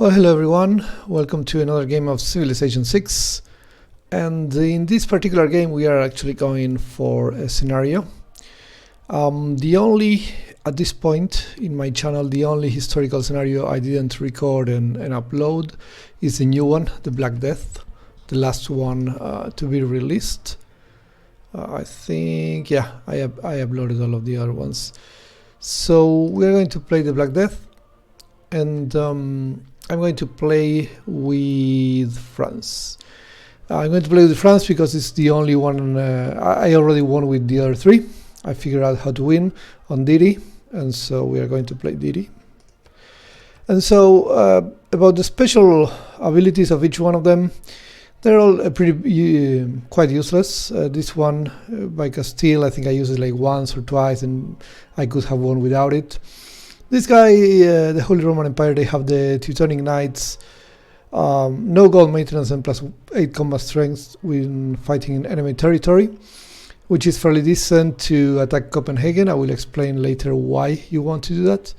Well, hello everyone, welcome to another game of Civilization 6, and in this particular game we are actually going for a scenario. At this point in my channel, the only historical scenario I didn't record and upload is the new one, the Black Death, the last one to be released. I think, yeah, I uploaded all of the other ones. So we're going to play the Black Death, and I'm going to play with France. I'm going to play with France because it's the only one. I already won with the other three. I figured out how to win on Deity, and so we are going to play Deity. And so about the special abilities of each one of them, they're all quite useless. This one by Castile, I think I used it like once or twice, and I could have won without it. This guy, the Holy Roman Empire, they have the Teutonic Knights, no gold maintenance and +8 combat strength when fighting in enemy territory, which is fairly decent to attack Copenhagen. I will explain later why you want to do that.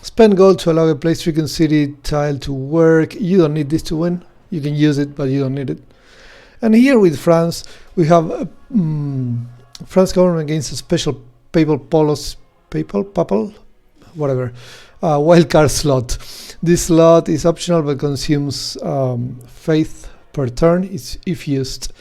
Spend gold to allow a place-stricken city tile to work. You don't need this to win. You can use it, but you don't need it. And here with France, we have France government against a special papal wildcard slot. This slot is optional but consumes faith per turn if used.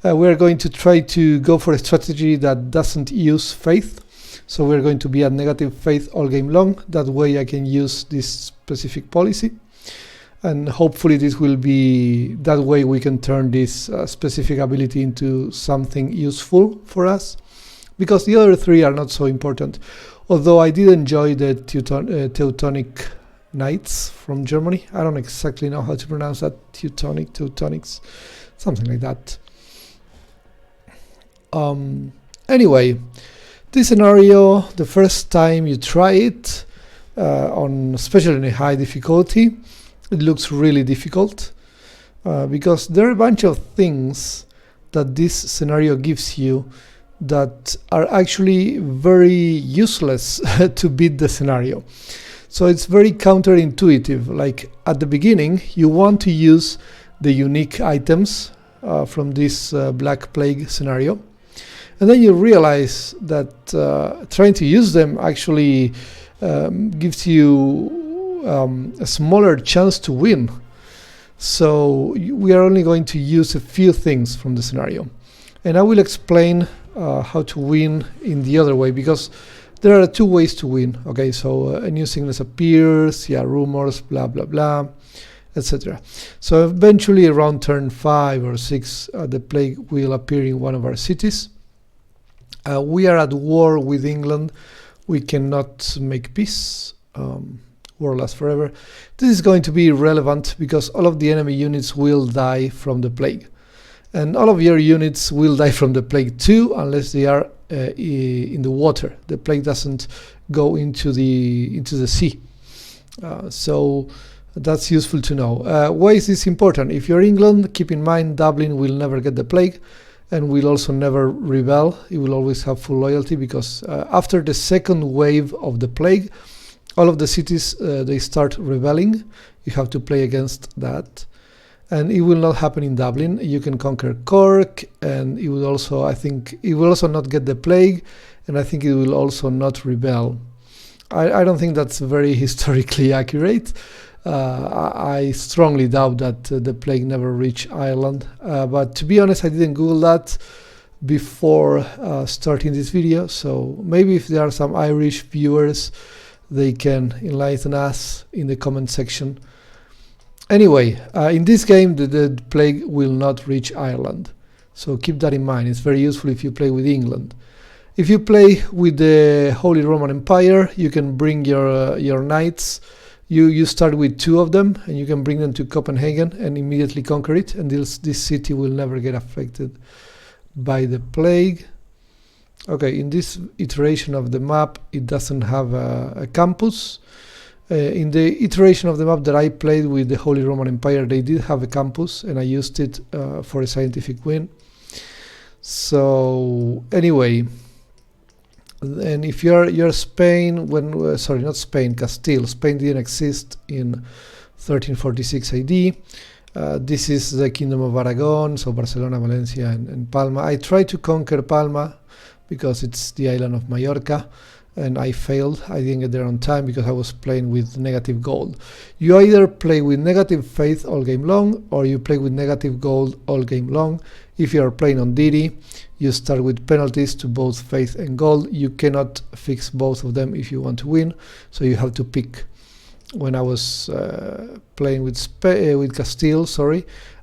We're going to try to go for a strategy that doesn't use faith, so we're going to be at negative faith all game long. That way I can use this specific policy, and hopefully this will be that way we can turn this specific ability into something useful for us, because the other three are not so important. Although I did enjoy the Teutonic Knights from Germany. I don't exactly know how to pronounce that. Teutonics, something like that. Anyway, this scenario, the first time you try it, especially in a high difficulty, it looks really difficult because there are a bunch of things that this scenario gives you that are actually very useless to beat the scenario. So it's very counterintuitive. Like at the beginning, you want to use the unique items from this Black Plague scenario, and then you realize that trying to use them actually gives you a smaller chance to win. So we are only going to use a few things from the scenario, and I will explain how to win in the other way, because there are two ways to win. Okay, so a new sickness appears, rumors, blah blah blah, etc. So eventually around turn 5 or 6 the plague will appear in one of our cities. We are at war with England. We cannot make peace. War lasts forever. This is going to be relevant because all of the enemy units will die from the plague. And all of your units will die from the plague too, unless they are in the water. The plague doesn't go into the sea. So that's useful to know. Why is this important? If you're England, keep in mind Dublin will never get the plague and will also never rebel. It will always have full loyalty, because after the second wave of the plague, all of the cities, they start rebelling. You have to play against that. And it will not happen in Dublin. You can conquer Cork, and it will also, I think, it will also not get the plague, and I think it will also not rebel. I don't think that's very historically accurate. I strongly doubt that the plague never reached Ireland. But to be honest, I didn't Google that before starting this video. So maybe if there are some Irish viewers, they can enlighten us in the comment section. Anyway, in this game, the plague will not reach Ireland. So keep that in mind. It's very useful if you play with England. If you play with the Holy Roman Empire, you can bring your knights. You start with 2 of them, and you can bring them to Copenhagen and immediately conquer it. And this city will never get affected by the plague. Okay, in this iteration of the map, it doesn't have a campus. In the iteration of the map that I played with the Holy Roman Empire, they did have a campus, and I used it for a scientific win. So anyway, And if you're Spain, when sorry, not Spain, Castile. Spain didn't exist in 1346 AD. This is the Kingdom of Aragon, so Barcelona, Valencia, and Palma. I tried to conquer Palma because it's the island of Mallorca, and I failed. I didn't get there on time because I was playing with negative gold. You either play with negative faith all game long, or you play with negative gold all game long. If you are playing on Deity, you start with penalties to both faith and gold. You cannot fix both of them if you want to win, so you have to pick. When I was playing with Castile,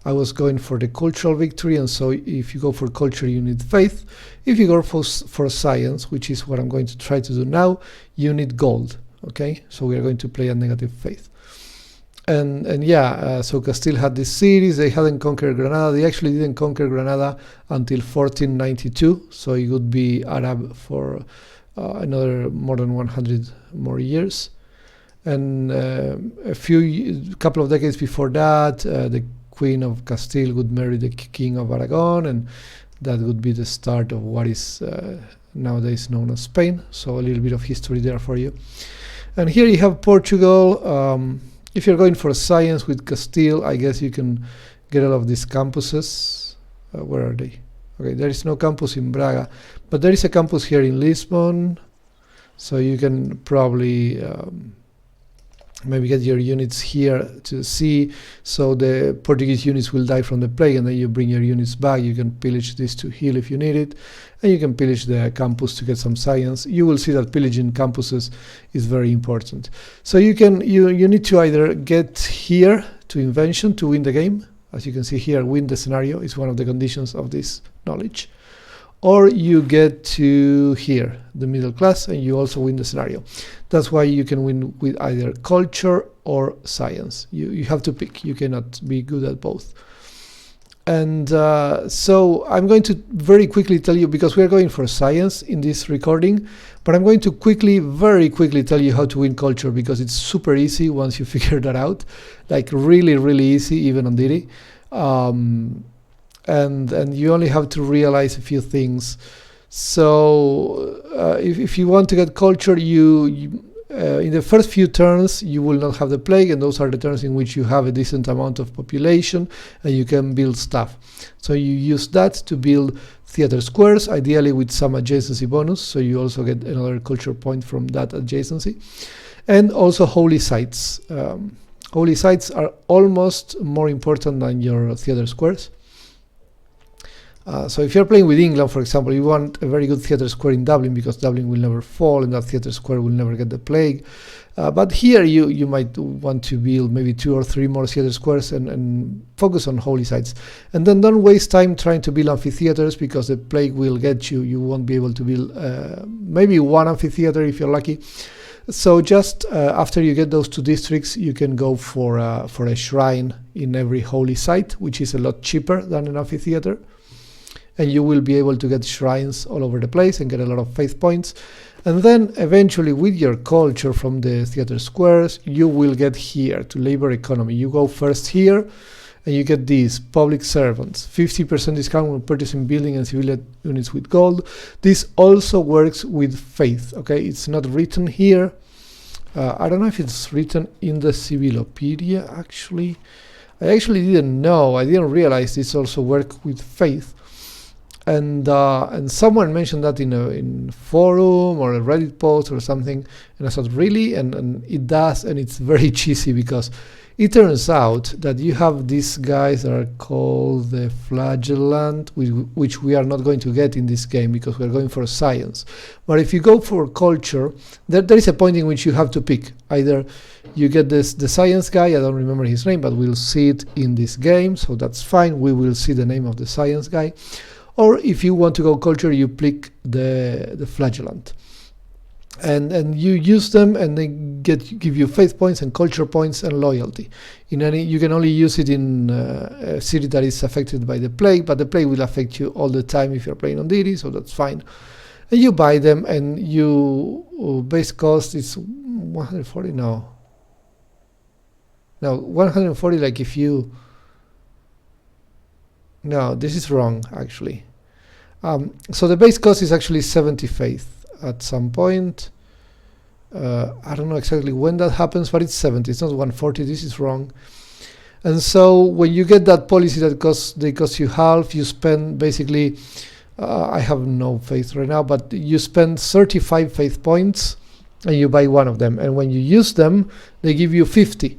I was going for the cultural victory, and so if you go for culture, you need faith. If you go for science, which is what I'm going to try to do now, you need gold. Okay, so we are going to play a negative faith. And yeah, so Castile had this series. They hadn't conquered Granada. They actually didn't conquer Granada until 1492, so it would be Arab for another more than 100 more years. And couple of decades before that, the Queen of Castile would marry the King of Aragon, and that would be the start of what is nowadays known as Spain. So a little bit of history there for you. And here you have Portugal. If you're going for science with Castile, I guess you can get all of these campuses. Where are they? Okay, there is no campus in Braga, but there is a campus here in Lisbon. So you can probably maybe get your units here to see. So the Portuguese units will die from the plague, and then you bring your units back. You can pillage this to heal if you need it, and you can pillage the campus to get some science. You will see that pillaging campuses is very important. So you need to either get here to invention to win the game. As you can see here, win the scenario is one of the conditions of this knowledge. Or you get to here, the middle class, and you also win the scenario. That's why you can win with either culture or science. You have to pick. You cannot be good at both. And so I'm going to very quickly tell you, because we are going for science in this recording, but I'm going to very quickly tell you how to win culture, because it's super easy once you figure that out. Like really, really easy, even on Deity. And you only have to realize a few things. So if you want to get culture, you in the first few turns you will not have the plague, and those are the turns in which you have a decent amount of population and you can build stuff. So you use that to build theater squares, ideally with some adjacency bonus, so you also get another culture point from that adjacency. And also holy sites. Holy sites are almost more important than your theater squares. So if you're playing with England, for example, you want a very good theater square in Dublin, because Dublin will never fall and that theater square will never get the plague. But here you might want to build maybe 2 or 3 more theater squares and focus on holy sites. And then don't waste time trying to build amphitheaters, because the plague will get you. You won't be able to build maybe 1 amphitheater if you're lucky. So just after you get those 2 districts, you can go for a shrine in every holy site, which is a lot cheaper than an amphitheater. And you will be able to get shrines all over the place and get a lot of faith points. And then eventually with your culture from the theater squares, you will get here to labor economy. You go first here and you get these public servants, 50% discount when purchasing building and civilian units with gold. This also works with faith, okay? It's not written here. I don't know if it's written in the Civilopedia, actually. I actually didn't know. I didn't realize this also works with faith. And someone mentioned that in a forum or a Reddit post or something, and I thought, really? And it does, and it's very cheesy, because it turns out that you have these guys that are called the flagellant, which we are not going to get in this game because we're going for science. But if you go for culture, there is a point in which you have to pick. Either you get the science guy, I don't remember his name, but we'll see it in this game, so that's fine. We will see the name of the science guy. Or if you want to go culture, you pick the flagellant. And you use them, and they give you faith points and culture points and loyalty. You can only use it in a city that is affected by the plague, but the plague will affect you all the time if you're playing on Deity, so that's fine. And you buy them, and you base cost is 140. No, 140. Like if you. No, this is wrong actually. So the base cost is actually 70 faith. at some point. I don't know exactly when that happens, but it's 70. It's not 140. This is wrong. And so when you get that policy that they cost you half, you spend basically, I have no faith right now, but you spend 35 faith points and you buy one of them. And when you use them, they give you 50.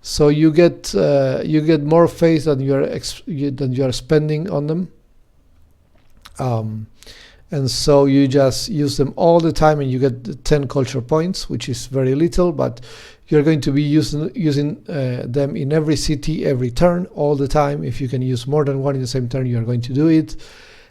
So you get more faith than you are spending on them. And so you just use them all the time and you get 10 culture points, which is very little, but you're going to be using them in every city, every turn, all the time. If you can use more than one in the same turn, you're going to do it.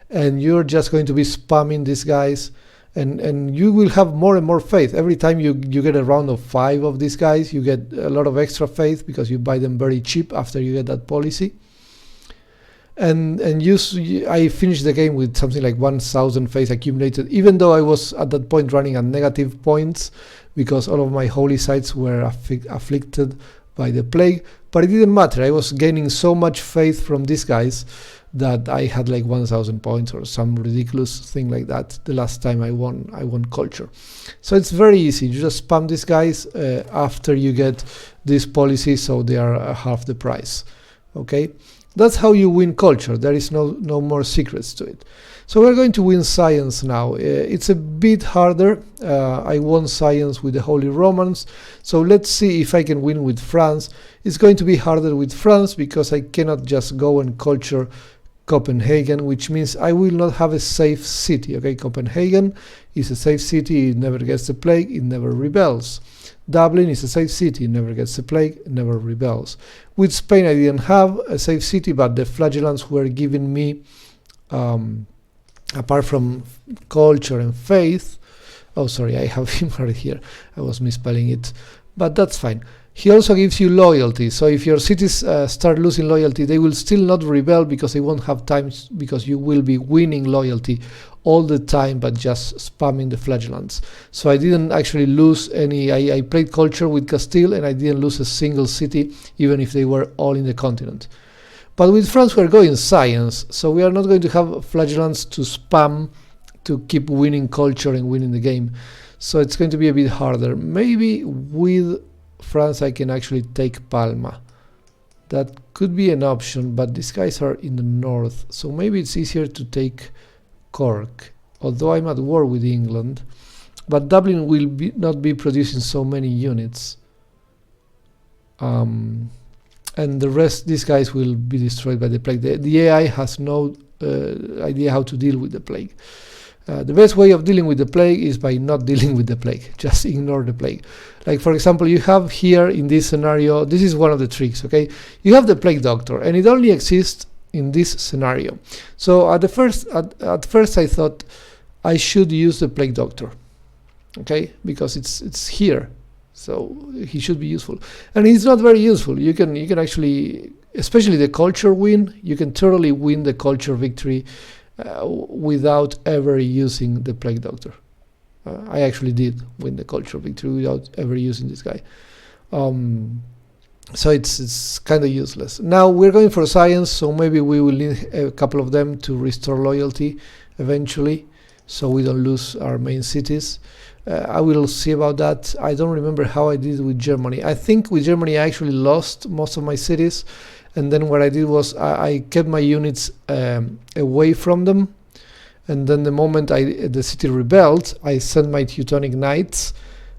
And you're just going to be spamming these guys. And you will have more and more faith. Every time you get a round of 5 of these guys, you get a lot of extra faith because you buy them very cheap after you get that policy. And I finished the game with something like 1,000 faith accumulated, even though I was at that point running at negative points because all of my holy sites were afflicted by the plague. But it didn't matter. I was gaining so much faith from these guys that I had like 1,000 points or some ridiculous thing like that the last time I won culture. So it's very easy. You just spam these guys after you get this policy, so they are half the price. Okay. That's how you win culture. There is no more secrets to it. So we're going to win science now. It's a bit harder. I won science with the Holy Romans. So let's see if I can win with France. It's going to be harder with France because I cannot just go and culture Copenhagen, which means I will not have a safe city. Okay, Copenhagen is a safe city. It never gets the plague. It never rebels. Dublin is a safe city, never gets the plague, never rebels. With Spain, I didn't have a safe city, but the flagellants were giving me, apart from culture and faith. Oh, sorry, I have him right here. I was misspelling it, but that's fine. He also gives you loyalty. So if your cities start losing loyalty, they will still not rebel because they won't have time, because you will be winning loyalty all the time, but just spamming the flagellants. So I didn't actually lose any. I played culture with Castile and I didn't lose a single city, even if they were all in the continent. But with France we're going science, so we are not going to have flagellants to spam to keep winning culture and winning the game. So it's going to be a bit harder. Maybe with France I can actually take Palma. That could be an option, but these guys are in the north, so maybe it's easier to take Cork, although I'm at war with England. But Dublin will not be producing so many units. And the rest, these guys will be destroyed by the plague. The AI has no idea how to deal with the plague. The best way of dealing with the plague is by not dealing with the plague. Just ignore the plague. Like, for example, you have here in this scenario, this is one of the tricks, okay? You have the plague doctor, and it only exists in this scenario. So at first I thought I should use the plague doctor, okay? Because it's here, so he should be useful. And he's not very useful. You can actually, especially the culture win, you can totally win the culture victory without ever using the plague doctor. I actually did win the culture victory without ever using this guy. So it's kind of useless. Now we're going for science, so maybe we will need a couple of them to restore loyalty eventually, so we don't lose our main cities. I will see about that. I don't remember how I did with Germany. I think with Germany I actually lost most of my cities, and then what I did was I kept my units away from them, and then the moment the city rebelled, I sent my Teutonic Knights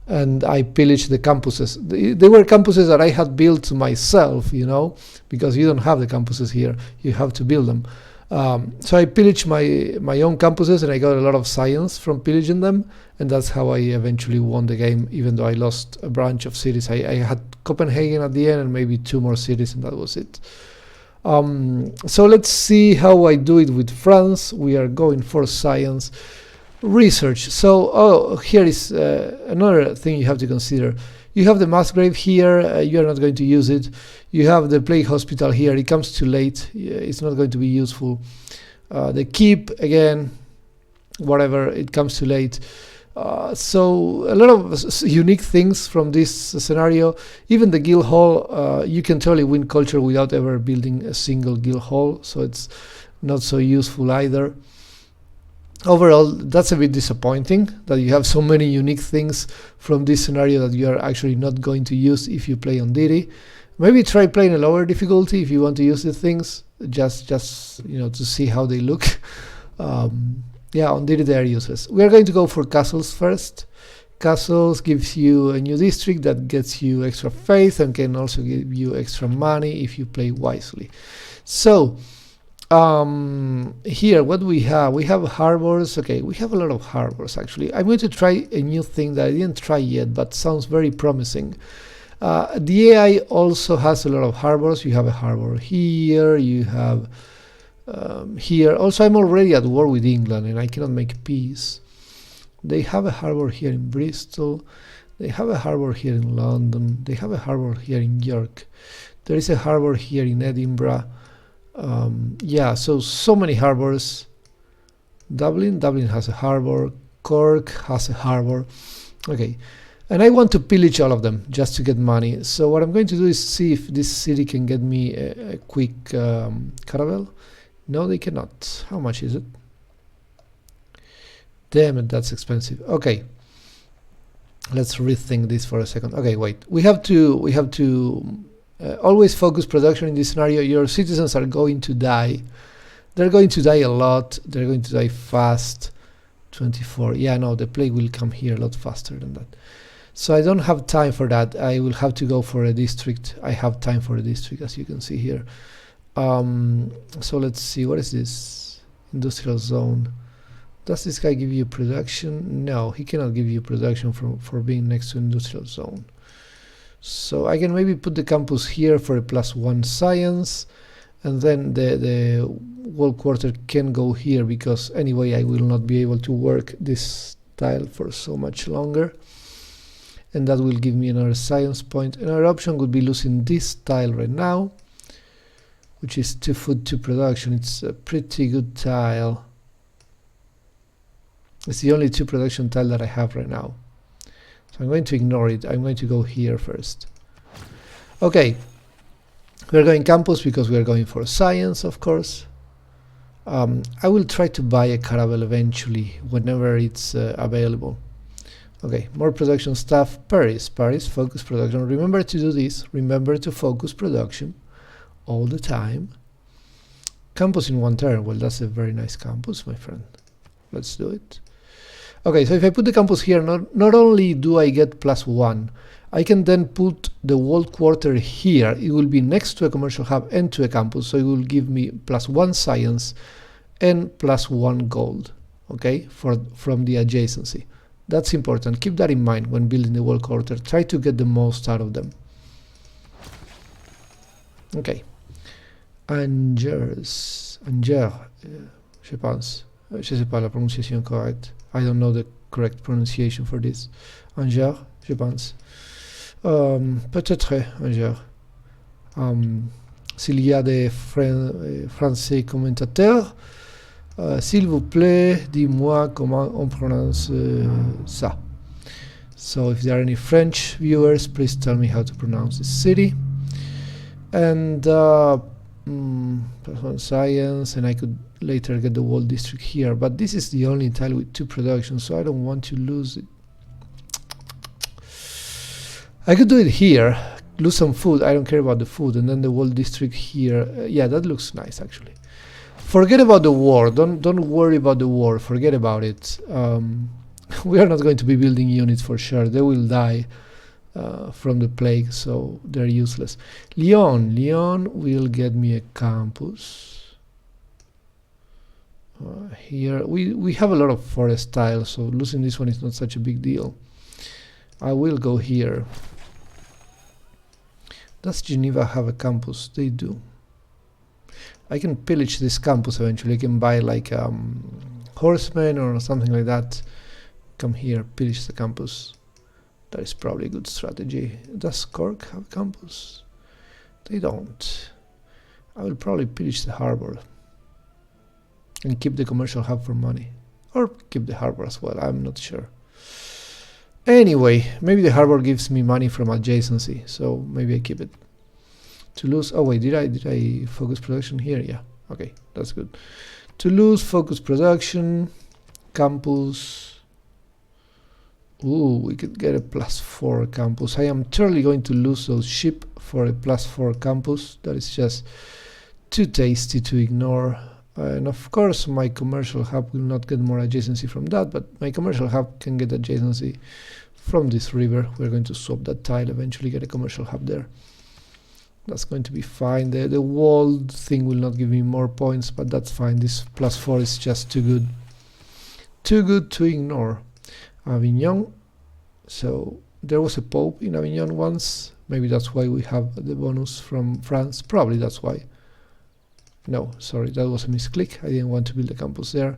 and I pillaged the campuses. They were campuses that I had built myself, you know, because you don't have the campuses here. You have to build them. So I pillaged my own campuses, and I got a lot of science from pillaging them, and that's how I eventually won the game, even though I lost a branch of cities. I had Copenhagen at the end and maybe 2 more cities, and that was it. So let's see how I do it with France. We are going for science. Research. So here is another thing you have to consider. You have the mass grave here. You are not going to use it. You have the plague hospital here. It comes too late. It's not going to be useful. The keep, again, whatever, it comes too late. So a lot of unique things from this scenario. Even the guild hall, you can totally win culture without ever building a single guild hall, so it's not so useful either. Overall, that's a bit disappointing that you have so many unique things from this scenario that you are actually not going to use if you play on Deity. Maybe try playing a lower difficulty if you want to use the things, just you know, to see how they look. Yeah, on Deity they are useless. We are going to go for castles first. Castles gives you a new district that gets you extra faith and can also give you extra money if you play wisely. So here what we have harbors. Okay, we have a lot of harbors actually. I'm going to try a new thing that I didn't try yet but sounds very promising. The AI also has a lot of harbors. You have a harbor here, you have here. Also, I'm already at war with England and I cannot make peace. They have a harbor here in Bristol, they have a harbor here in London, they have a harbor here in York, there is a harbor here in Edinburgh. Yeah, so many harbors. Dublin has a harbor, Cork has a harbor. Okay, and I want to pillage all of them just to get money. So what I'm going to do is see if this city can get me a quick caravel. No, they cannot. How much is it? Damn it, that's expensive. Okay, let's rethink this for a second. Okay, wait. We have to always focus production in this scenario. Your citizens are going to die. They're going to die a lot. They're going to die fast. 24. Yeah, no, the plague will come here a lot faster than that. So I don't have time for that. I will have to go for a district. I have time for a district, as you can see here. So let's see. What is this? Industrial zone. Does this guy give you production? No, he cannot give you production for being next to industrial zone. So I can maybe put the campus here for a +1 science, and then the wall quarter can go here because anyway I will not be able to work this tile for so much longer, and that will give me another science point. Another option would be losing this tile right now, which is 2 food to production. It's a pretty good tile. It's the only 2 production tile that I have right now. So I'm going to ignore it. I'm going to go here first. Okay. We're going campus because we're going for science, of course. I will try to buy a caravel eventually, whenever it's available. Okay, more production stuff. Paris, focus production. Remember to do this. Remember to focus production all the time. Campus in 1 turn. Well, that's a very nice campus, my friend. Let's do it. Okay, so if I put the campus here, not only do I get +1, I can then put the walled quarter here. It will be next to a commercial hub and to a campus, so it will give me +1 science and +1 gold, okay, from the adjacency. That's important. Keep that in mind when building the walled quarter. Try to get the most out of them. Okay. Angers, je pense. Je sais pas la prononciation correcte. I don't know the correct pronunciation for this. Angers, je pense. Peut-être Angers. S'il y a des français commentateurs, s'il vous plaît, dis-moi comment on prononce ça. So if there are any French viewers, please tell me how to pronounce this city. And +1 science, and I could later get the wall district here, but this is the only tile with 2 production, so I don't want to lose it. I could do it here, lose some food. I don't care about the food, and then the wall district here. Yeah, that looks nice actually. Forget about the war. Don't worry about the war. Forget about it. We are not going to be building units for sure. They will die from the plague, so they're useless. Lyon will get me a campus. Here we have a lot of forest tiles, so losing this one is not such a big deal. I will go here. Does Geneva have a campus? They do. I can pillage this campus eventually. I can buy like horsemen or something like that. Come here, pillage the campus. That is probably a good strategy. Does Cork have a campus? They don't. I will probably pillage the harbor and keep the commercial hub for money, or keep the harbor as well. I'm not sure. Anyway, maybe the harbor gives me money from adjacency, so maybe I keep it. Toulouse. Oh wait, did I focus production here? Yeah. Okay, that's good. Toulouse focus production. campus. Ooh, we could get a +4 campus. I am totally going to lose those sheep for a +4 campus. That is just too tasty to ignore. And of course, my commercial hub will not get more adjacency from that, but my commercial hub can get adjacency from this river. We're going to swap that tile, eventually get a commercial hub there. That's going to be fine. The walled thing will not give me more points, but that's fine. This +4 is just too good. Too good to ignore. Avignon. So there was a pope in Avignon once. Maybe that's why we have the bonus from France. Probably that's why. No, sorry, that was a misclick. I didn't want to build a campus there.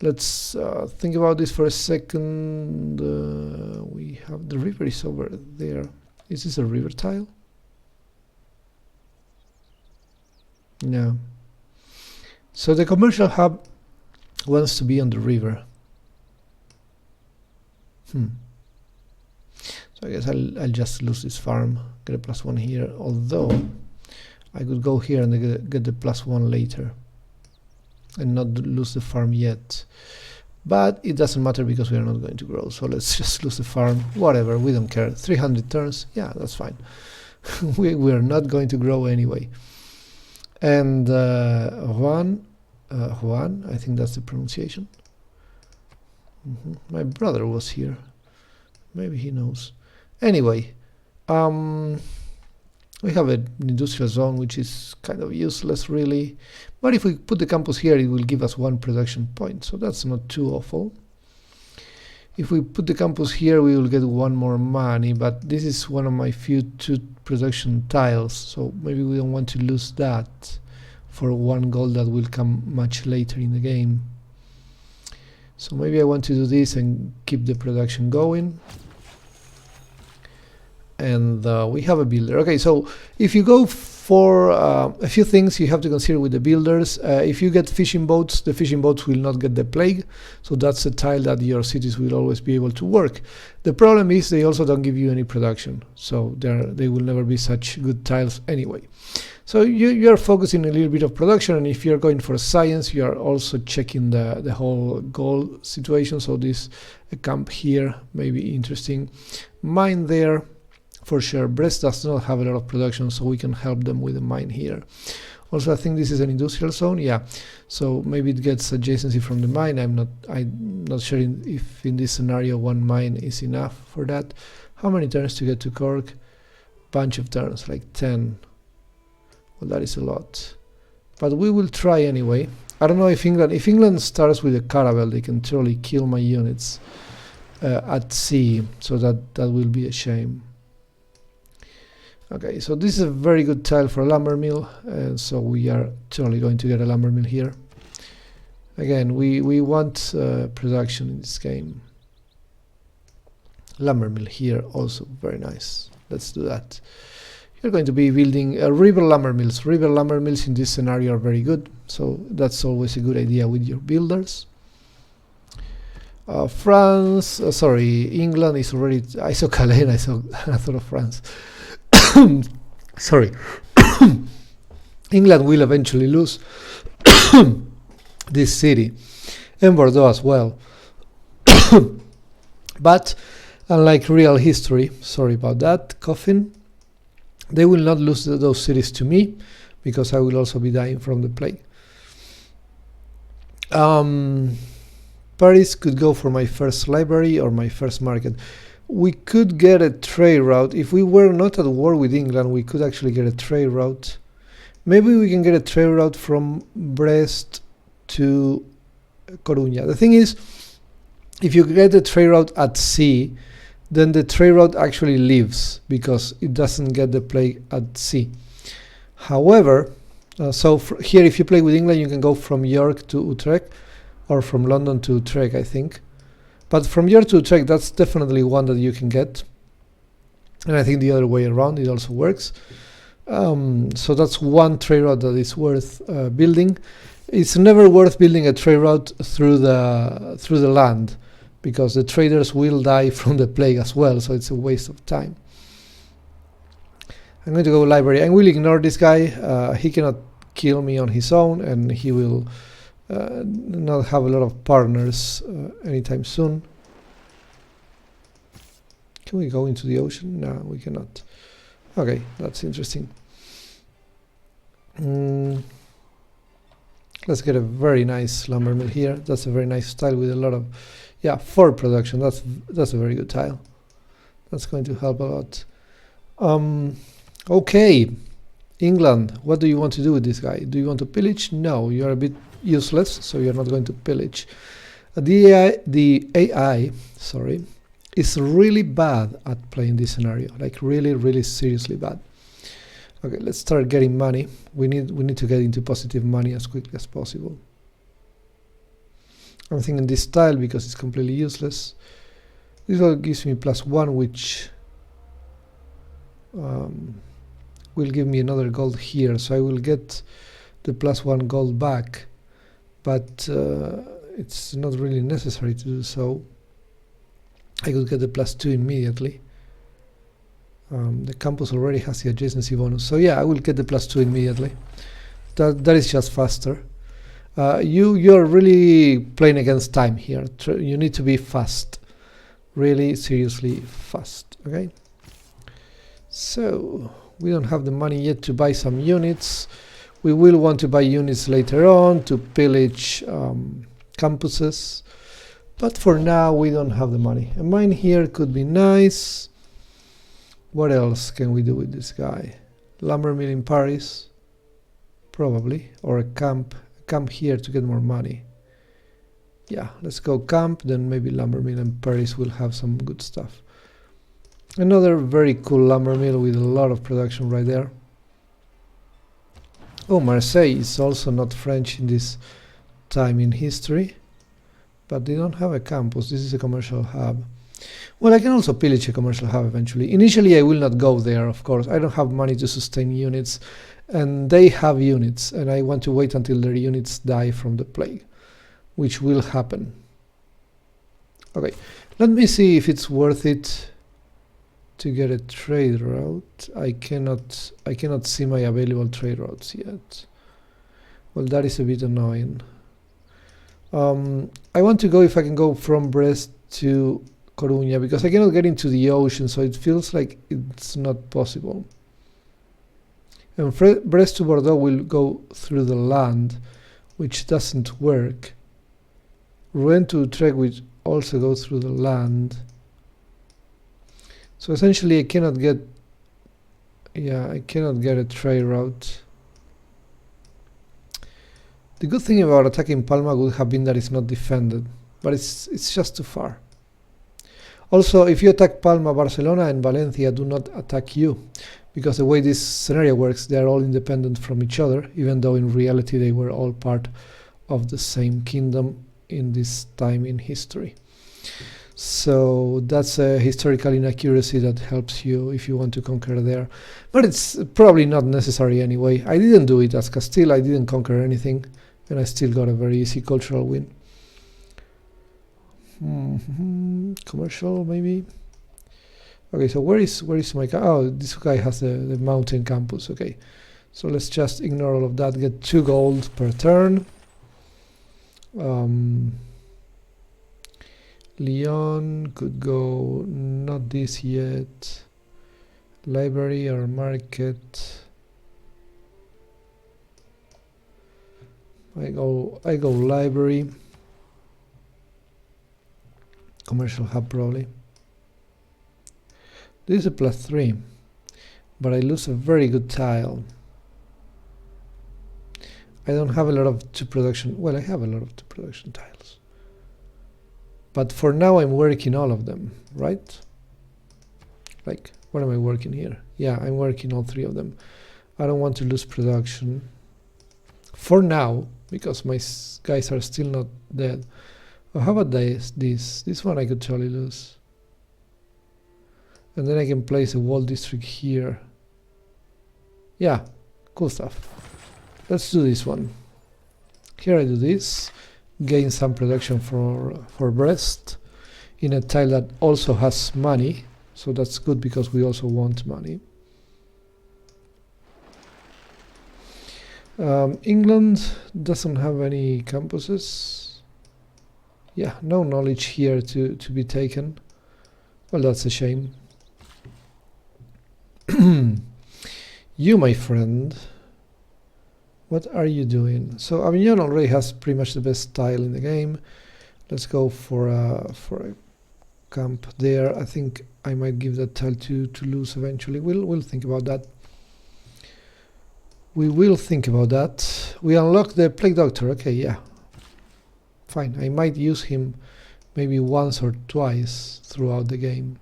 Let's think about this for a second. We have the river is over there. Is this a river tile? No. So the commercial hub wants to be on the river. So I guess I'll just lose this farm, get a +1 here, although I could go here and get the +1 later and not lose the farm yet. But it doesn't matter because we are not going to grow, so let's just lose the farm. Whatever, we don't care. 300 turns, yeah, that's fine. we are not going to grow anyway. And Juan, I think that's the pronunciation. My brother was here. Maybe he knows. Anyway, we have an industrial zone which is kind of useless really, but if we put the campus here it will give us 1 production point, so that's not too awful. If we put the campus here we will get 1 more money, but this is one of my few 2 production tiles, so maybe we don't want to lose that for 1 gold that will come much later in the game. So maybe I want to do this and keep the production going. And we have a builder. Okay, so if you go for a few things you have to consider with the builders. If you get fishing boats, the fishing boats will not get the plague, so that's a tile that your cities will always be able to work. The problem is they also don't give you any production, so they will never be such good tiles anyway. So you're focusing a little bit of production, and if you're going for science you are also checking the whole gold situation, so this camp here may be interesting. Mine there for sure. Brest does not have a lot of production, so we can help them with a mine here. Also, I think this is an industrial zone, yeah, so maybe it gets adjacency from the mine. I'm not sure if in this scenario 1 mine is enough for that. How many turns to get to Cork? Bunch of turns, like 10. Well, that is a lot, but we will try anyway. I don't know if England starts with a caravel, they can totally kill my units at sea, so that will be a shame. Okay, so this is a very good tile for a lumber mill, and so we are totally going to get a lumber mill here. Again, we want production in this game. Lumber mill here, also very nice. Let's do that. You're going to be building river lumber mills. River lumber mills in this scenario are very good, so that's always a good idea with your builders. England is already. I saw Calais, I thought of France. Sorry. England will eventually lose this city, and Bordeaux as well. But unlike real history, sorry about that, coffin, they will not lose those cities to me, because I will also be dying from the plague. Paris could go for my first library or my first market. We could get a trade route. If we were not at war with England, we could actually get a trade route. Maybe we can get a trade route from Brest to Coruña. The thing is, if you get a trade route at sea, then the trade route actually lives, because it doesn't get the plague at sea. However, here if you play with England, you can go from York to Utrecht, or from London to Utrecht, I think. But from York to Utrecht, that's definitely one that you can get. And I think the other way around, it also works. So that's one trade route that is worth building. It's never worth building a trade route through the land, because the traders will die from the plague as well, so it's a waste of time. I'm going to go library. I will ignore this guy. He cannot kill me on his own, and he will not have a lot of partners anytime soon. Can we go into the ocean? No, we cannot. Okay, that's interesting. Let's get a very nice lumber mill here. That's a very nice tile with a lot of, yeah, for production. That's a very good tile. That's going to help a lot. Okay, England, what do you want to do with this guy? Do you want to pillage? No, you're a bit useless, so you're not going to pillage. The AI, sorry, is really bad at playing this scenario, like really, really seriously bad. Okay, let's start getting money. We need to get into positive money as quickly as possible. I'm thinking this tile because it's completely useless. This all gives me +1, which will give me another gold here, so I will get the +1 gold back, but it's not really necessary to do so. I could get the +2 immediately. The campus already has the adjacency bonus, so yeah, I will get the +2 immediately. That is just faster. You're really playing against time here. You need to be fast, really seriously fast. Okay. So we don't have the money yet to buy some units. We will want to buy units later on to pillage campuses, but for now we don't have the money. A mine here could be nice. What else can we do with this guy? Lumber mill in Paris, probably, or a camp here to get more money. Yeah, let's go camp, then maybe lumber mill in Paris will have some good stuff. Another very cool lumber mill with a lot of production right there. Oh, Marseille is also not French in this time in history, but they don't have a campus. This is a commercial hub. Well, I can also pillage a commercial hub eventually. Initially, I will not go there, of course. I don't have money to sustain units, and they have units, and I want to wait until their units die from the plague, which will happen. Okay, let me see if it's worth it to get a trade route. I cannot see my available trade routes yet. Well, that is a bit annoying. I want to go, if I can go from Brest to Coruña, because I cannot get into the ocean, so it feels like it's not possible. And Brest to Bordeaux will go through the land, which doesn't work. Rouen to Utrecht will also go through the land. So essentially I cannot get a trade route. The good thing about attacking Palma would have been that it's not defended, but it's just too far. Also, if you attack Palma, Barcelona and Valencia do not attack you, because the way this scenario works, they are all independent from each other, even though in reality they were all part of the same kingdom in this time in history. So that's a historical inaccuracy that helps you if you want to conquer there. But it's probably not necessary anyway. I didn't do it as Castile, I didn't conquer anything, and I still got a very easy cultural win. Commercial, maybe. Okay, so where is my this guy has the mountain campus. Okay, so let's just ignore all of that. Get 2 gold per turn. Lyon could go, not this yet. Library or market. I go library. Commercial hub probably. This is a +3, but I lose a very good tile. I don't have a lot of 2 production. Well, I have a lot of 2 production tiles. But for now I'm working all of them, right? Like, what am I working here? Yeah, I'm working all 3 of them. I don't want to lose production. For now, because my guys are still not dead. Oh, how about this? This one I could totally lose. And then I can place a wall district here. Yeah, cool stuff. Let's do this one. Here I do this. Gain some production for Brest in a tile that also has money. So that's good because we also want money. England doesn't have any campuses. Yeah, no knowledge here to be taken. Well, that's a shame. You, my friend, what are you doing? So Avignon already has pretty much the best tile in the game. Let's go for a camp there. I think I might give that tile to Toulouse eventually. We'll think about that. We will think about that. We unlock the Plague Doctor. Okay, yeah. Fine. I might use him maybe once or twice throughout the game.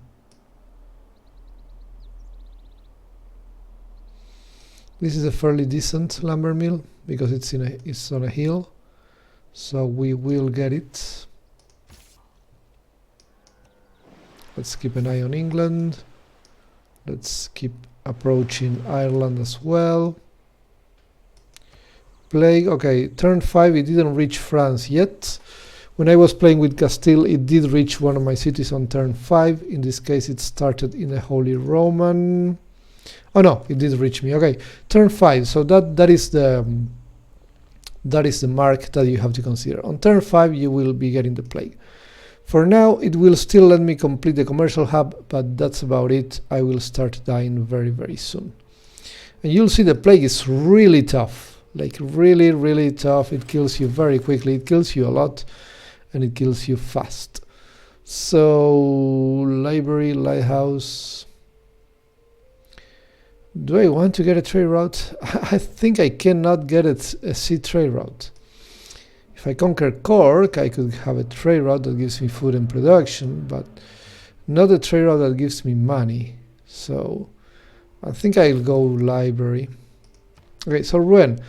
This is a fairly decent lumber mill because it's on a hill, so we will get it. Let's keep an eye on England. Let's keep approaching Ireland as well. Plague, okay, turn 5, it didn't reach France yet. When I was playing with Castile, it did reach one of my cities on turn 5. In this case, it started in the Holy Roman. Oh no, it did reach me. Okay, turn 5. So that is the mark that you have to consider. On turn 5, you will be getting the plague. For now, it will still let me complete the commercial hub, but that's about it. I will start dying very, very soon. And you'll see the plague is really tough. Like really, really tough. It kills you very quickly. It kills you a lot, and it kills you fast. So, library, lighthouse. Do I want to get a trade route? I think I cannot get a sea trade route. If I conquer Cork, I could have a trade route that gives me food and production, but not a trade route that gives me money. So I think I'll go library. Okay, so Rouen.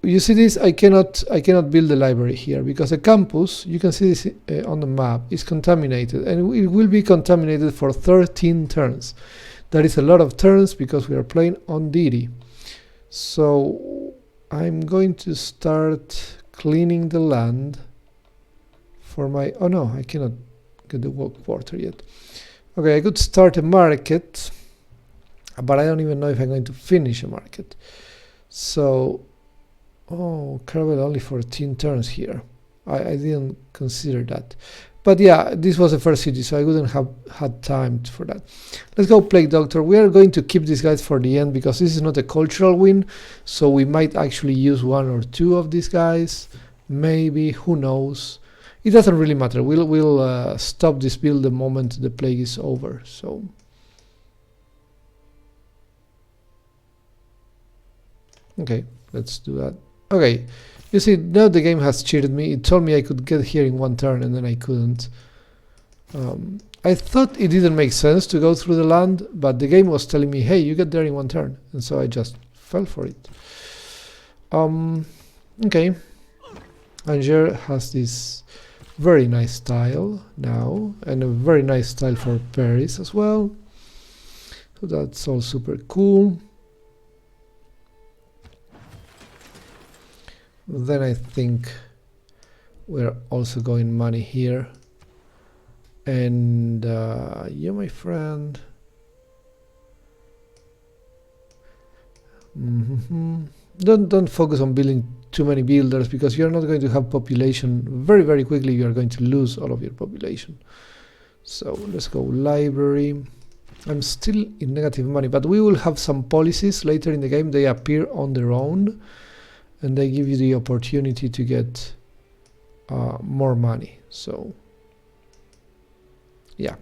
You see this? I cannot build a library here because the campus, you can see this on the map, is contaminated, and it will be contaminated for 13 turns. That is a lot of turns because we are playing on Deity. So I'm going to start cleaning the land for my... Oh no, I cannot get the work quarter yet. Okay, I could start a market, but I don't even know if I'm going to finish a market. So, oh, Caravel only 14 turns here. I didn't consider that. But yeah, this was the first city, so I wouldn't have had time for that. Let's go Plague Doctor. We are going to keep these guys for the end because this is not a cultural win, so we might actually use one or two of these guys. Maybe, who knows? It doesn't really matter. We'll stop this build the moment the plague is over. So okay, let's do that. Okay. You see, now the game has cheated me. It told me I could get here in one turn, and then I couldn't. I thought it didn't make sense to go through the land, but the game was telling me, hey, you get there in one turn. And so I just fell for it. Okay. Angers has this very nice tile now, and a very nice tile for Paris as well. So that's all super cool. Then I think we're also going money here. And you, my friend. Don't focus on building too many builders because you're not going to have population very, very quickly. You are going to lose all of your population. So let's go library. I'm still in negative money, but we will have some policies later in the game. They appear on their own. And they give you the opportunity to get more money. So, yeah,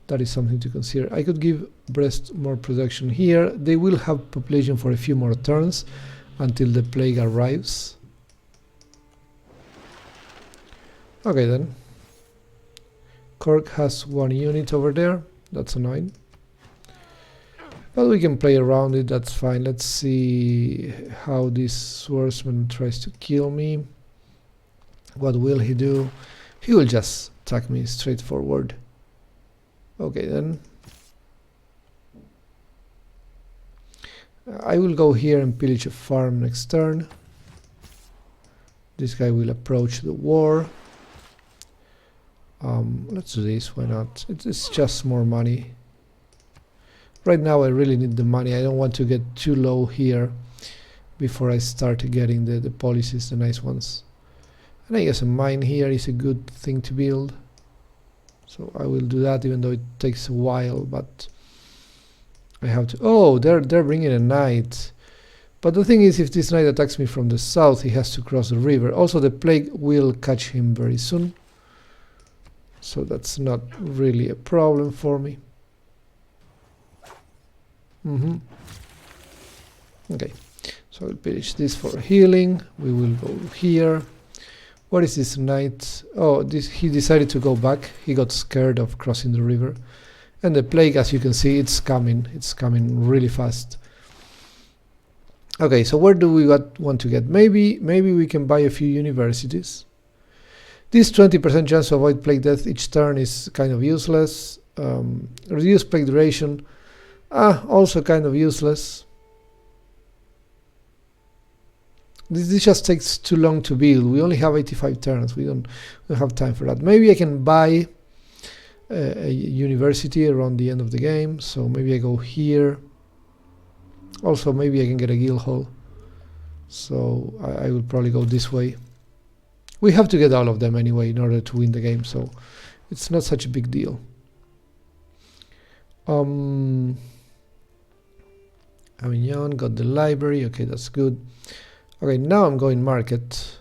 that is something to consider. I could give Brest more production here. They will have population for a few more turns until the plague arrives. Okay, then. Cork has one unit over there. That's annoying. But we can play around it, that's fine. Let's see how this swordsman tries to kill me. What will he do? He will just attack me straightforward. Okay, then. I will go here and pillage a farm next turn. This guy will approach the war. Let's do this, why not? It's just more money. Right now I really need the money. I don't want to get too low here before I start getting the policies, the nice ones. And I guess a mine here is a good thing to build. So I will do that, even though it takes a while, but I have to. Oh, they're bringing a knight. But the thing is, if this knight attacks me from the south, he has to cross the river. Also, the plague will catch him very soon. So that's not really a problem for me. Okay, so I'll pillage this for healing. We will go here. What is this knight? Oh, he decided to go back. He got scared of crossing the river. And the plague, as you can see, it's coming. It's coming really fast. Okay, so where do we want to get? Maybe we can buy a few universities. This 20% chance to avoid plague death each turn is kind of useless. Reduce plague duration, also kind of useless. This just takes too long to build. We only have 85 turns. We don't have time for that. Maybe I can buy a university around the end of the game. So maybe I go here. Also, maybe I can get a guild hall. So I will probably go this way. We have to get all of them anyway in order to win the game, so it's not such a big deal. Avignon got the library. Okay, that's good. Okay, now I'm going market.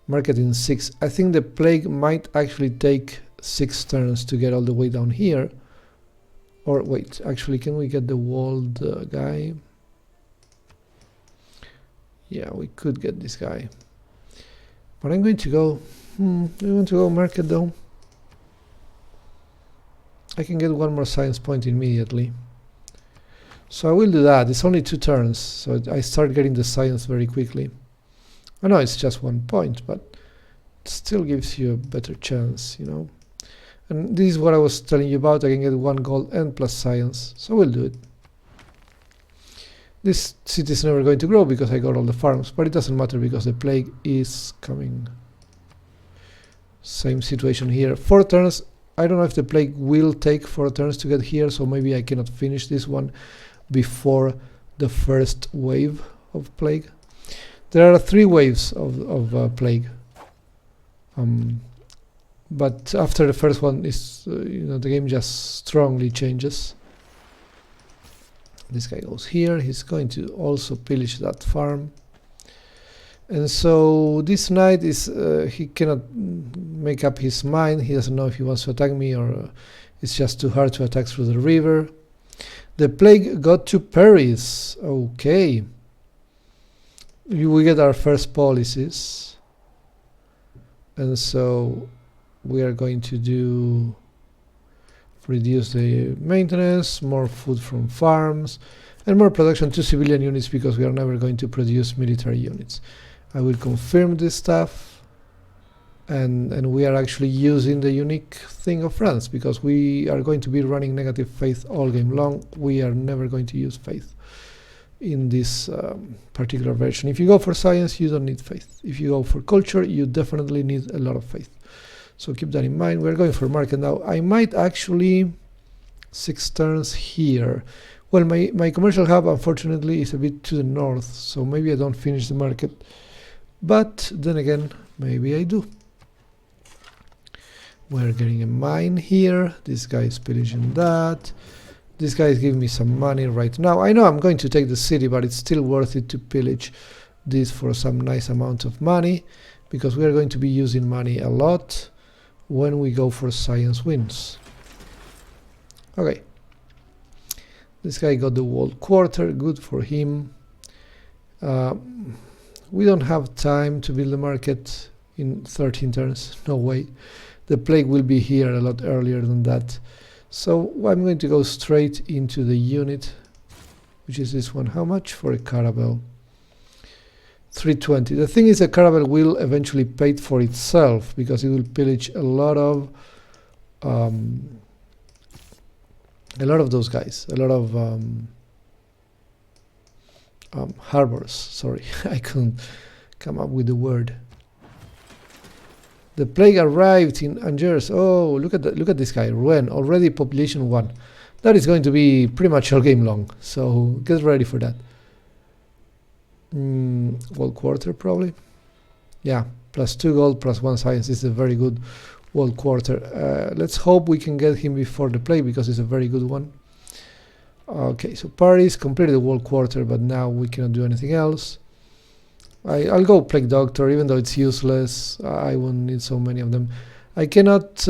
Market in 6. I think the plague might actually take 6 turns to get all the way down here. Or wait, actually, can we get the walled guy? Yeah, we could get this guy. But I'm going to go... I want to go market though. I can get one more science point immediately. So I will do that. It's only 2 turns, so I start getting the science very quickly. I know it's just 1 point, but it still gives you a better chance, you know. And this is what I was telling you about. I can get 1 gold and plus science, so we'll do it. This city is never going to grow because I got all the farms, but it doesn't matter because the plague is coming. Same situation here. 4 turns. I don't know if the plague will take 4 turns to get here, so maybe I cannot finish this one before the first wave of plague. There are 3 waves of plague. But after the first one is, the game just strongly changes. This guy goes here. He's going to also pillage that farm. And so this knight is, he cannot make up his mind. He doesn't know if he wants to attack me or it's just too hard to attack through the river. The plague got 2 parries. Okay. We get our first policies. And so we are going to do reduce the maintenance, more food from farms, and more production to civilian units because we are never going to produce military units. I will confirm this stuff, and we are actually using the unique thing of France because we are going to be running negative faith all game long. We are never going to use faith in this particular version. If you go for science, you don't need faith. If you go for culture, you definitely need a lot of faith. So keep that in mind. We're going for market now. I might actually 6 turns here. Well, my commercial hub, unfortunately, is a bit to the north, so maybe I don't finish the market. But then again, maybe I do. We're getting a mine here. This guy is pillaging that. This guy is giving me some money right now. I know I'm going to take the city, but it's still worth it to pillage this for some nice amount of money, because we are going to be using money a lot when we go for science wins. Okay. This guy got the walled quarter, good for him. We don't have time to build the market in 13 turns, no way. The plague will be here a lot earlier than that. So I'm going to go straight into the unit, which is this one. How much for a caravel? 320. The thing is, a caravel will eventually pay for itself because it will pillage a lot of those guys, a lot of harbors. Sorry, I couldn't come up with the word. The plague arrived in Angers. Oh, look at this guy, Rouen, already population 1. That is going to be pretty much all game long. So get ready for that. World quarter probably. Yeah, +2 gold, +1 science. This is a very good world quarter. Let's hope we can get him before the plague, because it's a very good one. Okay, so Paris completed the world quarter, but now we cannot do anything else. I'll go Plague Doctor, even though it's useless. I won't need so many of them. I cannot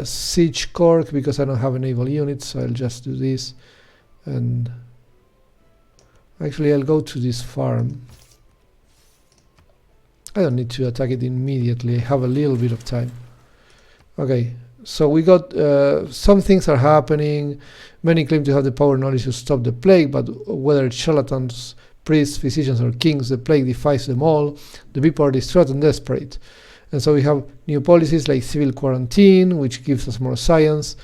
siege Cork because I don't have a naval unit, so I'll just do this. And actually I'll go to this farm. I don't need to attack it immediately. I have a little bit of time. Okay, so we got some things are happening. Many claim to have the power and knowledge to stop the plague, but whether it's charlatans, priests, physicians, or kings, the plague defies them all. The people are distraught and desperate. And so we have new policies like civil quarantine, which gives us more science,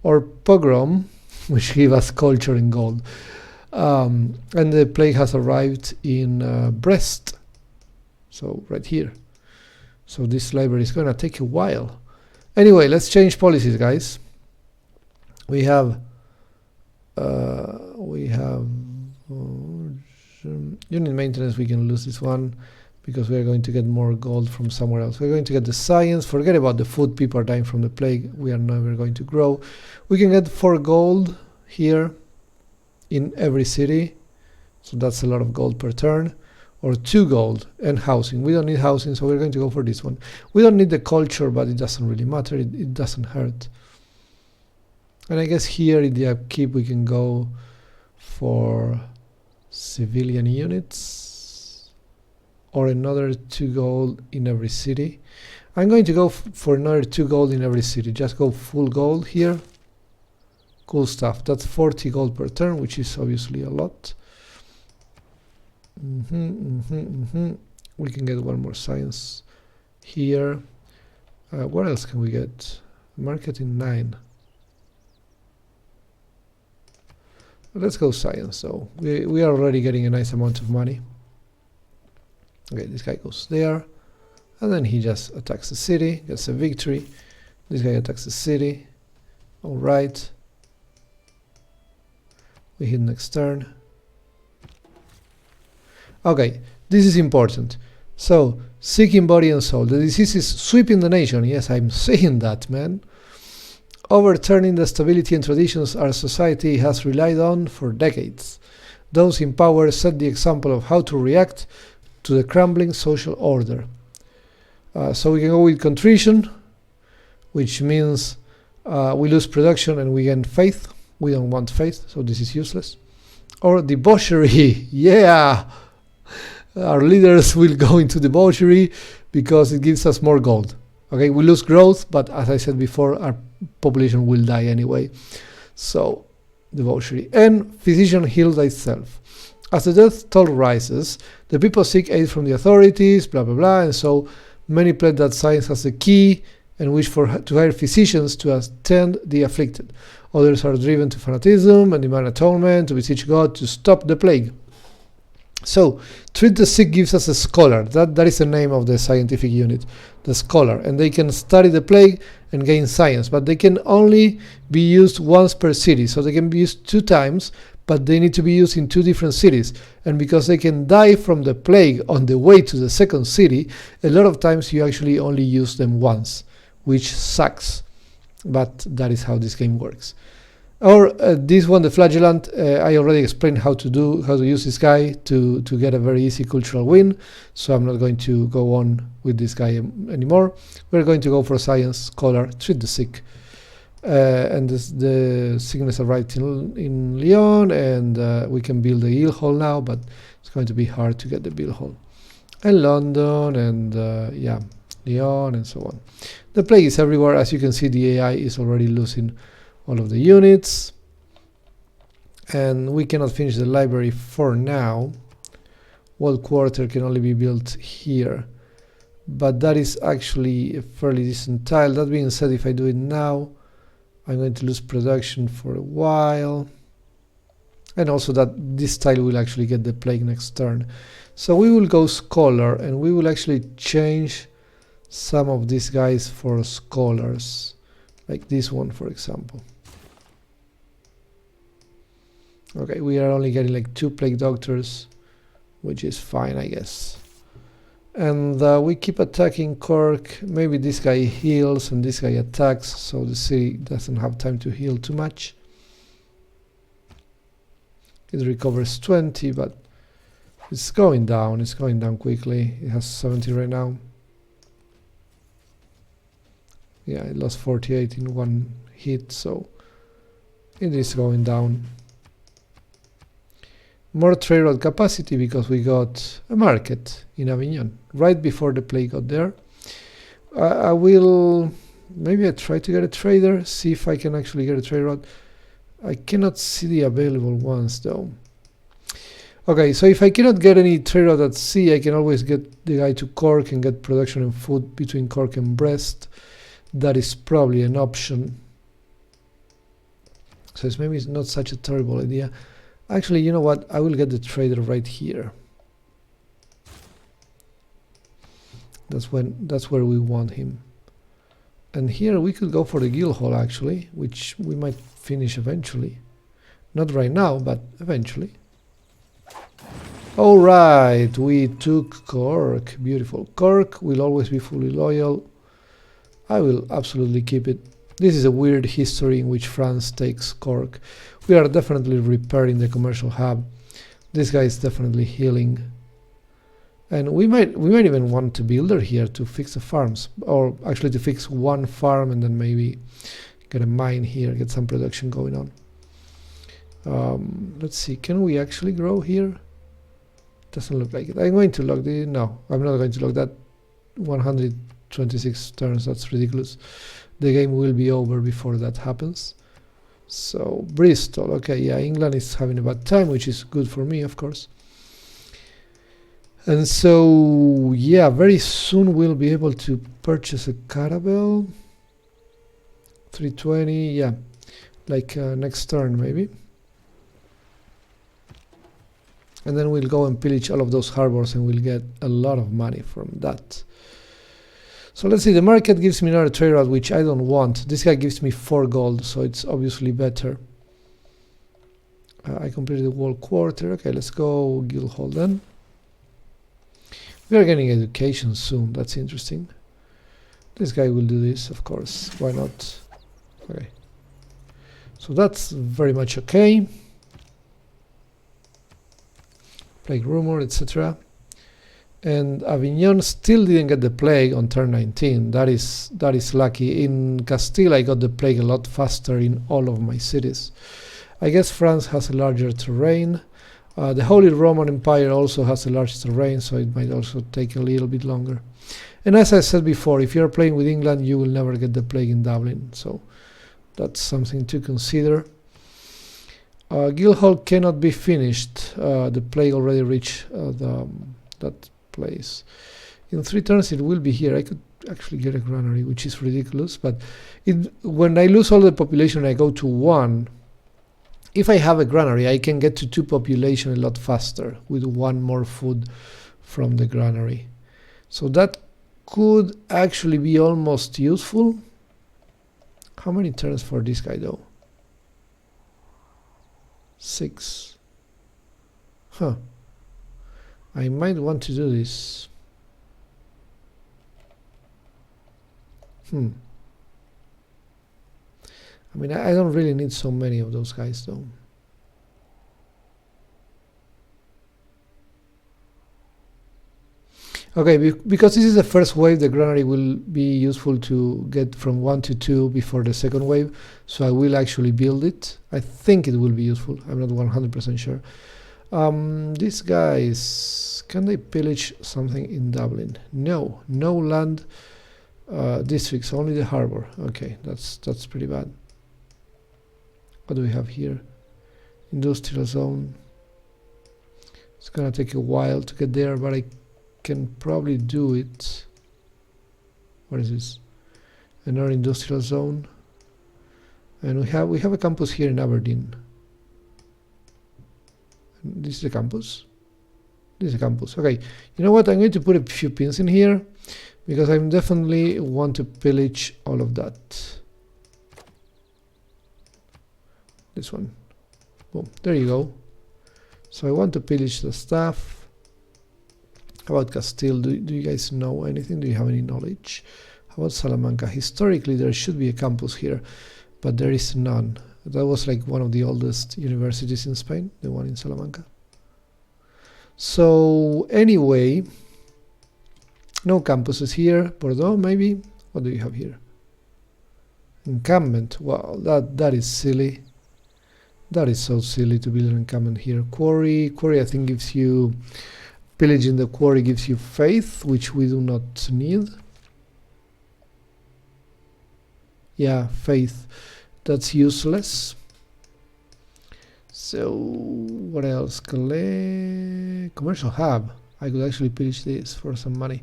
or pogrom, which gives us culture and gold. And the plague has arrived in Brest, so right here. So this library is going to take a while. Anyway, let's change policies, guys. We have unit maintenance. We can lose this one because we are going to get more gold from somewhere else. We're going to get the science. Forget about the food. People are dying from the plague. We are never going to grow. We can get 4 gold here in every city, so that's a lot of gold per turn. Or 2 gold and housing. We don't need housing, so we're going to go for this one. We don't need the culture, but it doesn't really matter. It doesn't hurt. And I guess here in the upkeep we can go for civilian units or another 2 gold in every city. I'm going to go for another 2 gold in every city. Just go full gold here. Cool stuff. That's 40 gold per turn, which is obviously a lot. We can get one more science here. What else can we get? Marketing 9. Let's go science. So we are already getting a nice amount of money. Okay, this guy goes there, and then he just attacks the city, gets a victory. This guy attacks the city. All right. We hit next turn. Okay, this is important. So, sick in body and soul. The disease is sweeping the nation. Yes, I'm saying that, man. Overturning the stability and traditions our society has relied on for decades. Those in power set the example of how to react to the crumbling social order. So we can go with contrition, which means we lose production and we gain faith. We don't want faith, so this is useless. Or debauchery. Yeah! Our leaders will go into debauchery because it gives us more gold. Okay, we lose growth, but as I said before, our population will die anyway. So, debauchery. And physician heals thyself. As the death toll rises, the people seek aid from the authorities, blah blah blah, and so many plead that science has the key and wish to hire physicians to attend the afflicted. Others are driven to fanatism and demand atonement, to beseech God to stop the plague. So, treat the sick gives us a scholar. That is the name of the scientific unit, the scholar. And they can study the plague and gain science, but they can only be used once per city. So they can be used 2 times, but they need to be used in 2 different cities. And because they can die from the plague on the way to the second city, a lot of times you actually only use them once, which sucks. But that is how this game works. Or this one, the flagellant, I already explained how to use this guy to get a very easy cultural win, so I'm not going to go on with this guy anymore. We're going to go for science, scholar, treat the sick. And the sickness arrived in Lyon, and we can build the ill hall now, but it's going to be hard to get the bill hall. And London, and yeah, Lyon, and so on. The plague is everywhere. As you can see, the AI is already losing all of the units, and we cannot finish the library for now. World quarter can only be built here, but that is actually a fairly decent tile. That being said, if I do it now, I'm going to lose production for a while, and also that this tile will actually get the plague next turn. So we will go scholar, and we will actually change some of these guys for scholars, like this one, for example. Okay, we are only getting like 2 plague doctors. which is fine, I guess. And we keep attacking Cork. Maybe this guy heals and this guy attacks, so the city doesn't have time to heal too much. It recovers 20, but it's going down. It's going down quickly. It has 70 right now. Yeah, it lost 48 in one hit, so it is going down. More trade route capacity because we got a market in Avignon right before the plague got there. Maybe I try to get a trader, see if I can actually get a trade route. I cannot see the available ones though. Okay, so if I cannot get any trade route at sea, I can always get the guy to Cork and get production and food between Cork and Brest. That is probably an option. So maybe it's not such a terrible idea. Actually, you know what? I will get the trader right here. That's where we want him. And here we could go for the Guildhall actually, which we might finish eventually. Not right now, but eventually. All right, we took Cork. Beautiful. Cork will always be fully loyal. I will absolutely keep it. This is a weird history in which France takes Cork. We are definitely repairing the commercial hub. This guy is definitely healing. And we might even want a builder here to fix the farms, or actually to fix one farm and then maybe get a mine here, get some production going on. Let's see, can we actually grow here? Doesn't look like it. I'm going to log the, no, I'm not going to log that. 126 turns, that's ridiculous. The game will be over before that happens. So Bristol, okay, yeah, England is having a bad time, which is good for me, of course. And so, yeah, very soon we'll be able to purchase a caravel. 320, yeah, like next turn maybe. And then we'll go and pillage all of those harbors and we'll get a lot of money from that. So let's see, the market gives me another trade route, which I don't want. This guy gives me 4 gold, so it's obviously better. I completed the wall quarter. Okay, let's go Guildhall then. We are getting education soon, that's interesting. This guy will do this, of course, why not? Okay. So that's very much okay. Plague rumor, etc. And Avignon still didn't get the plague on turn 19. That is lucky. In Castile I got the plague a lot faster in all of my cities. I guess France has a larger terrain. The Holy Roman Empire also has a large terrain, so it might also take a little bit longer. And as I said before, if you're playing with England, you will never get the plague in Dublin, so that's something to consider. Guildhall cannot be finished. The plague already reached that place. In 3 turns it will be here. I could actually get a granary, which is ridiculous, but when I lose all the population I go to 1. If I have a granary, I can get to 2 population a lot faster with 1 more food from the granary. So that could actually be almost useful. How many turns for this guy though? 6. Huh. I might want to do this. I mean, I don't really need so many of those guys though. Okay, because this is the first wave, the granary will be useful to get from 1 to 2 before the second wave, so I will actually build it. I think it will be useful, I'm not 100% sure. These guys, can they pillage something in Dublin? No land districts, only the harbor. Okay, that's pretty bad. What do we have here? Industrial zone. It's gonna take a while to get there, but I can probably do it. What is this? Another industrial zone. And we have a campus here in Aberdeen. And this is a campus. This is a campus. Okay, you know what? I'm going to put a few pins in here because I definitely want to pillage all of that. This one. Boom. There you go. So I want to pillage the stuff. How about Castile? Do you guys know anything? Do you have any knowledge? How about Salamanca? Historically, there should be a campus here, but there is none. That was like one of the oldest universities in Spain, the one in Salamanca. So anyway, no campuses here. Bordeaux, maybe. What do you have here? Encampment. Wow, that is silly. That is so silly to build an encampment here. Quarry, I think gives you, pillaging the quarry gives you faith, which we do not need. Yeah, faith. That's useless. So what else? Commercial hub. I could actually pillage this for some money.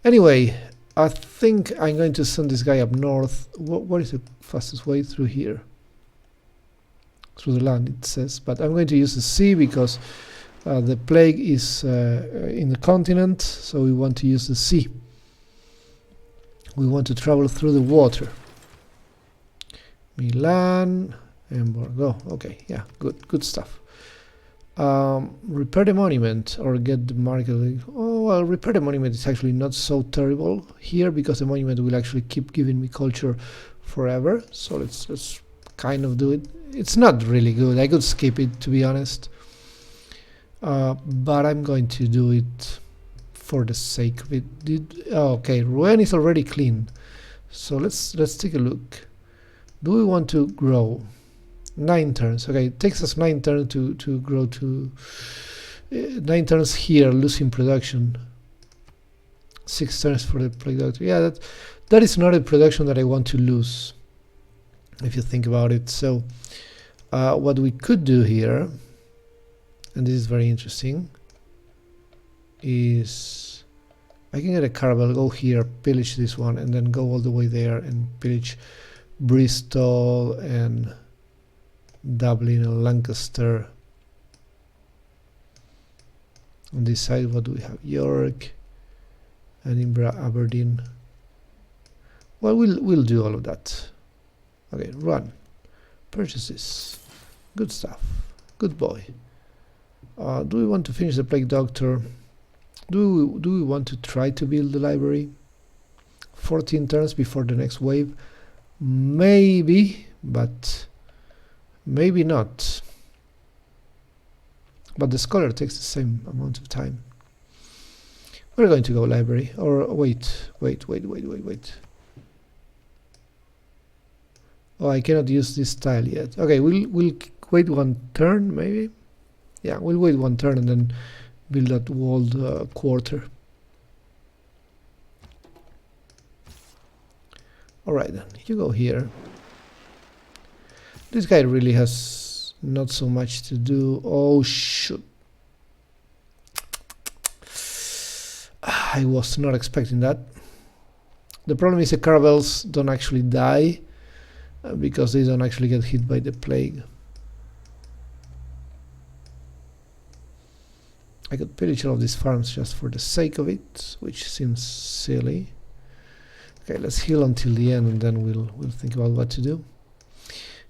Anyway, I think I'm going to send this guy up north. What is the fastest way through here? Through the land, it says. But I'm going to use the sea because the plague is in the continent, so we want to use the sea. We want to travel through the water. Milan and Bordeaux. Okay, yeah, good stuff. Repair the monument or get the market. Oh, well, repair the monument is actually not so terrible here because the monument will actually keep giving me culture forever. So let's kind of do it. It's not really good. I could skip it, to be honest. But I'm going to do it for the sake of it. Okay, Rouen is already clean. So let's take a look. Do we want to grow? 9 turns. Okay, it takes us 9 turns to grow to 9 turns here, losing production. 6 turns for the production. Yeah, that is not a production that I want to lose, if you think about it. So what we could do here, and this is very interesting, is I can get a caravel, go here, pillage this one, and then go all the way there and pillage Bristol and Dublin and Lancaster. On this side, what do we have? York, Edinburgh, Aberdeen. Well, we'll do all of that. Okay, run. Purchases. Good stuff. Good boy. Do we want to finish the Plague Doctor? Do we want to try to build the library? 14 turns before the next wave. Maybe, but maybe not. But the scholar takes the same amount of time. We're going to go library. Or wait. Oh, I cannot use this tile yet. Okay, we'll wait 1 turn, maybe. Yeah, we'll wait 1 turn and then build that walled quarter. Alright then, you go here. This guy really has not so much to do. Oh shoot. I was not expecting that. The problem is the caravels don't actually die because they don't actually get hit by the plague. I could pillage all of these farms just for the sake of it, which seems silly. Okay, let's heal until the end and then we'll think about what to do.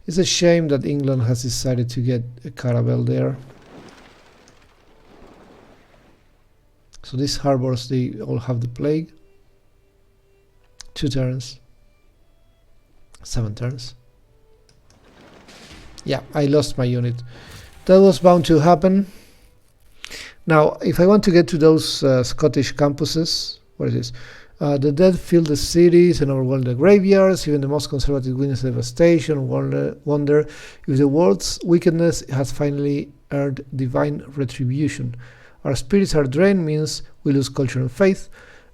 It's a shame that England has decided to get a caravel there. So these harbors, they all have the plague. 2 turns. 7 turns. Yeah, I lost my unit. That was bound to happen. Now, if I want to get to those Scottish campuses, what is this? The dead fill the cities and overwhelm the graveyards. Even the most conservative witness devastation. Wonder if the world's wickedness has finally earned divine retribution. Our spirits are drained means we lose culture and faith,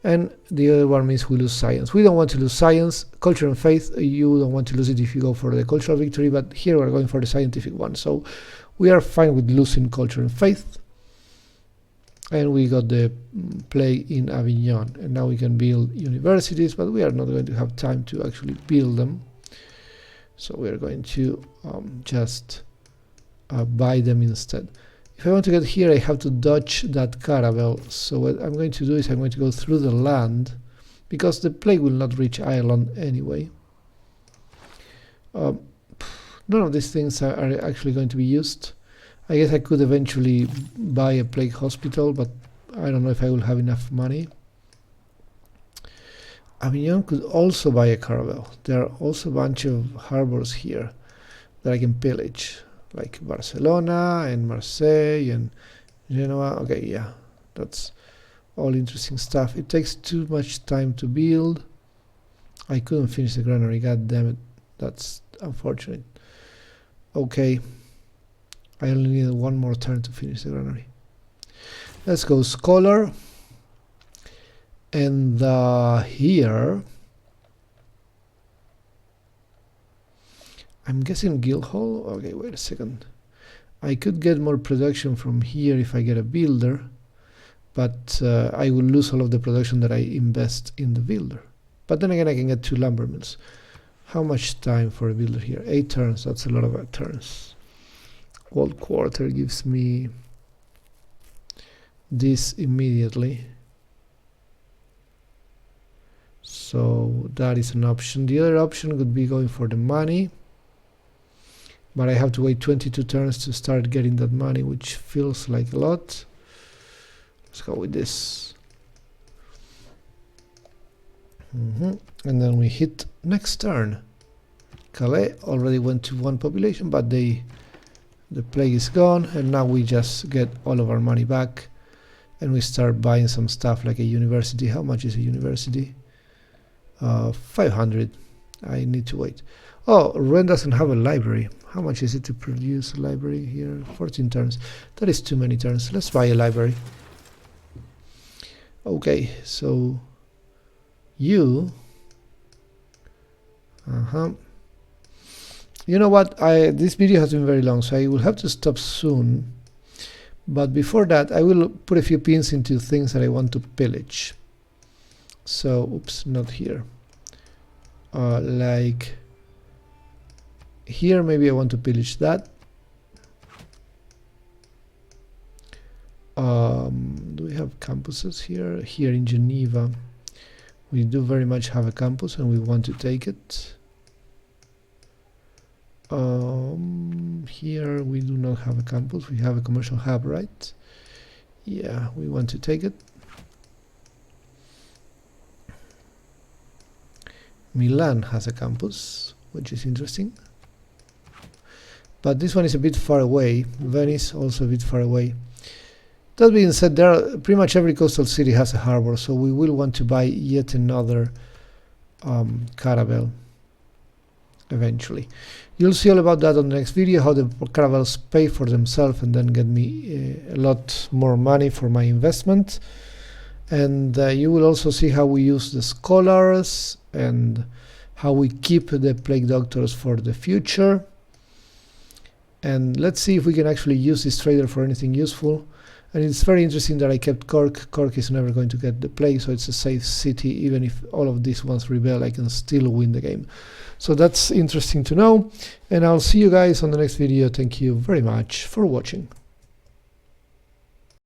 and the other one means we lose science. We don't want to lose science, culture and faith. You don't want to lose it if you go for the cultural victory, but here we're going for the scientific one. So we are fine with losing culture and faith. And we got the plague in Avignon, and now we can build universities, but we are not going to have time to actually build them. So we are going to just buy them instead. If I want to get here, I have to dodge that caravel. So what I'm going to do is I'm going to go through the land, because the plague will not reach Ireland anyway. None of these things are actually going to be used. I guess I could eventually buy a plague hospital, but I don't know if I will have enough money. Avignon could also buy a caravel. There are also a bunch of harbors here that I can pillage, like Barcelona and Marseille and Genoa. Okay, yeah, that's all interesting stuff. It takes too much time to build. I couldn't finish the granary, god damn it. That's unfortunate. Okay, I only need one more turn to finish the granary. Let's go scholar. And here, I'm guessing Guildhall. Okay, wait a second. I could get more production from here if I get a builder, but I will lose all of the production that I invest in the builder. But then again, I can get 2 lumber mills. How much time for a builder here? 8 turns. That's a lot of turns. Old quarter gives me this immediately. So that is an option. The other option would be going for the money, but I have to wait 22 turns to start getting that money, which feels like a lot. Let's go with this. And then we hit next turn. Calais already went to 1 population, but the plague is gone, and now we just get all of our money back, and we start buying some stuff like a university. How much is a university? 500. I need to wait. Oh, Ren doesn't have a library. How much is it to produce a library here? 14 turns. That is too many turns. Let's buy a library. Okay, so you you know what, this video has been very long, so I will have to stop soon, but before that I will put a few pins into things that I want to pillage. So oops, not here, like here maybe I want to pillage that. Do we have campuses here? Here in Geneva we do very much have a campus and we want to take it. Here we do not have a campus, we have a commercial hub, right? Yeah, we want to take it. Milan has a campus, which is interesting, but this one is a bit far away. Venice also a bit far away. That being said, pretty much every coastal city has a harbor, so we will want to buy yet another caravel eventually. You'll see all about that on the next video, how the caravels pay for themselves and then get me a lot more money for my investment. And you will also see how we use the scholars and how we keep the plague doctors for the future. And let's see if we can actually use this trader for anything useful. And it's very interesting that I kept Cork. Cork is never going to get the plague, so it's a safe city. Even if all of these ones rebel, I can still win the game. So that's interesting to know. And I'll see you guys on the next video. Thank you very much for watching.